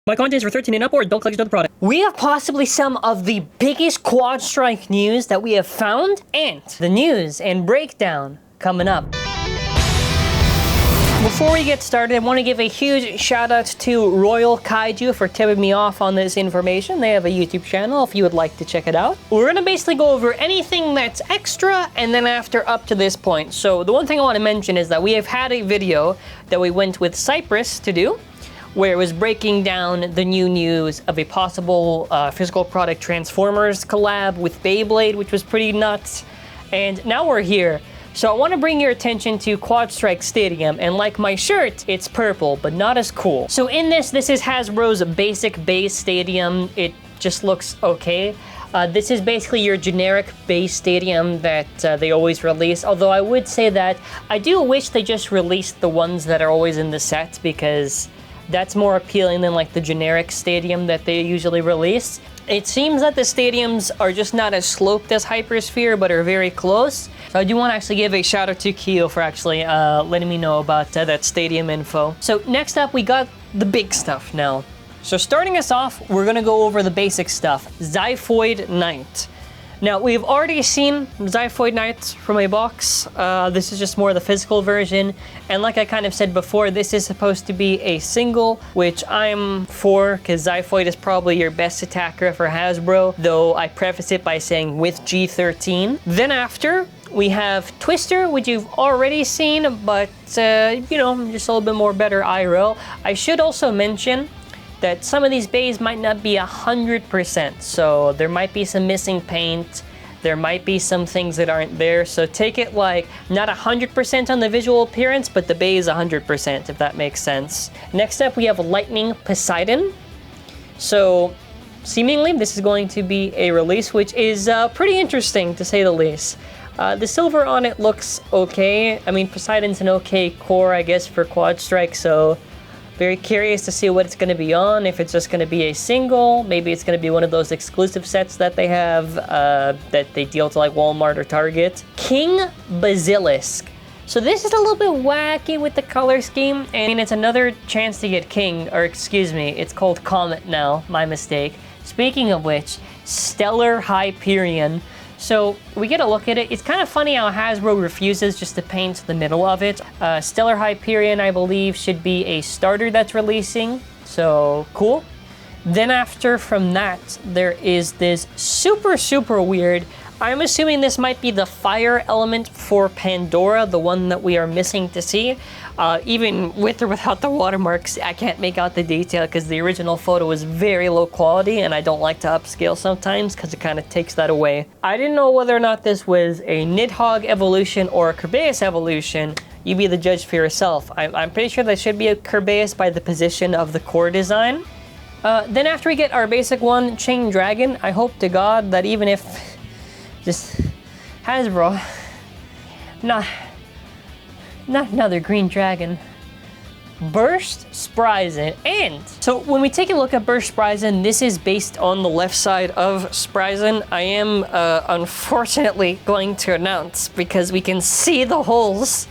My content is for 13 and up, or don't click into the product. We have possibly some of the biggest QuadStrike news that we have found, and the news and breakdown coming up. Before we get started, I want to give a huge shout out to Royal Kaiju for tipping me off on this information. They have a YouTube channel if you would like to check it out. We're going to basically go over anything that's extra and then after up to this point. So the one thing I want to mention is that we have had a video that we went with Cypress to do, where it was breaking down the new news of a possible physical product Transformers collab with Beyblade, which was pretty nuts. And now we're here. So I want to bring your attention to QuadStrike Stadium, and like my shirt, it's purple, but not as cool. So in this is Hasbro's basic base stadium. It just looks okay. This is basically your generic base stadium that they always release, although I would say that I do wish they just released the ones that are always in the set, because that's more appealing than like the generic stadium that they usually release. It seems that the stadiums are just not as sloped as Hypersphere, but are very close. So I do want to actually give a shout out to Kyo for actually letting me know about that stadium info. So next up, we got the big stuff now. So starting us off, we're gonna go over the basic stuff. Xiphoid Knight. Now, we've already seen Xiphoid Knight from a box. This is just more the physical version. And like I kind of said before, this is supposed to be a single, which I'm for, because Xiphoid is probably your best attacker for Hasbro, though I preface it by saying with G13. Then after, we have Twister, which you've already seen, but, you know, just a little bit more better IRL. I should also mention that some of these bays might not be 100%, so there might be some missing paint, there might be some things that aren't there, so take it like not 100% on the visual appearance, but the bay is 100%, if that makes sense. Next up, we have Lightning Poseidon. So seemingly this is going to be a release, which is pretty interesting to say the least. The silver on it looks okay. I mean, Poseidon's an okay core, I guess, for QuadStrike, so very curious to see what it's going to be on, if it's just going to be a single, maybe it's going to be one of those exclusive sets that they have, that they deal to like Walmart or Target. King Basilisk. So this is a little bit wacky with the color scheme, and it's another chance to get King, or excuse me, it's called Comet now, my mistake. Speaking of which, Stellar Hyperion. So we get a look at it. It's kind of funny how Hasbro refuses just to paint the middle of it. Stellar Hyperion, I believe, should be a starter that's releasing. So cool. Then after from that, there is this super weird, I'm assuming this might be the fire element for Pandora, the one that we are missing to see. Even with or without the watermarks, I can't make out the detail because the original photo is very low quality, and I don't like to upscale sometimes because it kind of takes that away. I didn't know whether or not this was a Nidhogg evolution or a Kerbeus evolution. You be the judge for yourself. I'm pretty sure that should be a Kerbeus by the position of the core design. Then after we get our basic one, Chain Dragon, I hope to God that even if just Hasbro, not another green dragon. Burst SPRYZEN. And so when we take a look at Burst SPRYZEN, this is based on the left side of SPRYZEN. I am unfortunately going to announce, because we can see the holes,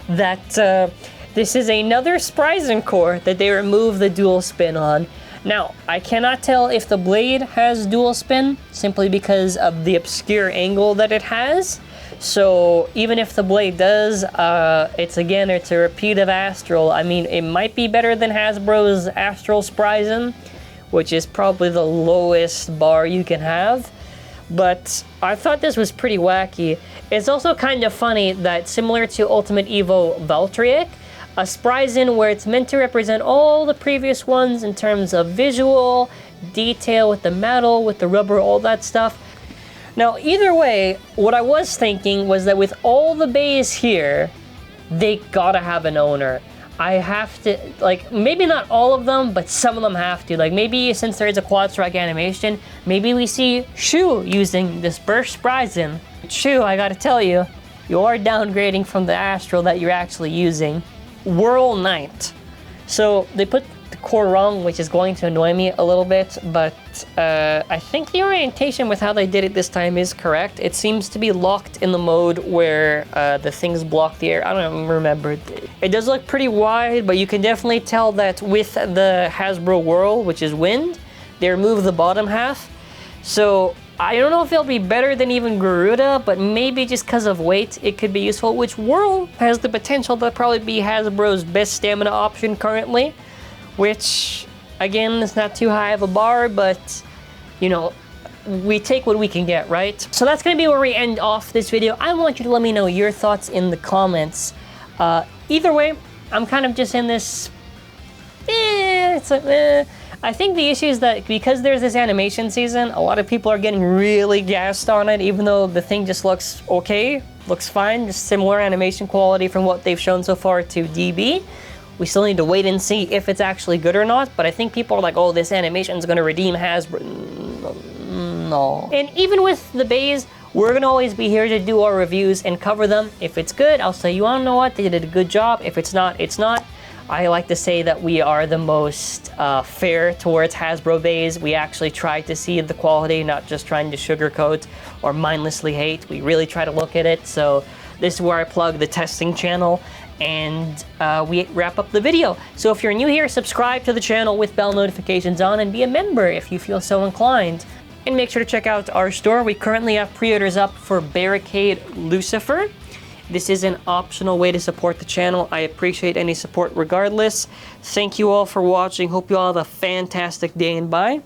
that this is another SPRYZEN core that they remove the dual spin on. Now, I cannot tell if the blade has dual spin, simply because of the obscure angle that it has. So even if the blade does, it's a repeat of Astral. I mean, it might be better than Hasbro's Astral SPRYZEN, which is probably the lowest bar you can have. But I thought this was pretty wacky. It's also kind of funny that, similar to Ultimate Evo Valtryek, a SPRYZEN where it's meant to represent all the previous ones in terms of visual, detail with the metal, with the rubber, all that stuff. Now, either way, what I was thinking was that with all the bays here, they gotta have an owner. I have to, like, maybe not all of them, but some of them have to. Like, maybe since there is a QuadStrike animation, maybe we see Shu using this Burst SPRYZEN. Shu, I gotta tell you, you are downgrading from the Astral that you're actually using. Whirl Knight. So they put the core wrong, which is going to annoy me a little bit, but I think the orientation with how they did it this time is correct. It seems to be locked in the mode where the things block the air. I don't even remember. It does look pretty wide, but you can definitely tell that with the Hasbro Whirl, which is wind, they removed the bottom half. So I don't know if it'll be better than even Garuda, but maybe just because of weight, it could be useful, which Whirl has the potential to probably be Hasbro's best stamina option currently, which, again, is not too high of a bar, but, you know, we take what we can get, right? So that's going to be where we end off this video. I want you to let me know your thoughts in the comments. Either way, I'm kind of just in this, I think the issue is that because there's this animation season, a lot of people are getting really gassed on it, even though the thing just looks okay, looks fine, just similar animation quality from what they've shown so far to DB. We still need to wait and see if it's actually good or not, but I think people are like, oh, this animation is going to redeem Hasbro. No. And even with the bays, we're going to always be here to do our reviews and cover them. If it's good, I'll say, you want to know what? They did a good job. If it's not, it's not. I like to say that we are the most fair towards Hasbro bays. We actually try to see the quality, not just trying to sugarcoat or mindlessly hate. We really try to look at it. So this is where I plug the testing channel, and we wrap up the video. So if you're new here, subscribe to the channel with bell notifications on and be a member if you feel so inclined. And make sure to check out our store. We currently have pre-orders up for Barricade Lucifer. This is an optional way to support the channel. I appreciate any support regardless. Thank you all for watching. Hope you all have a fantastic day, and bye.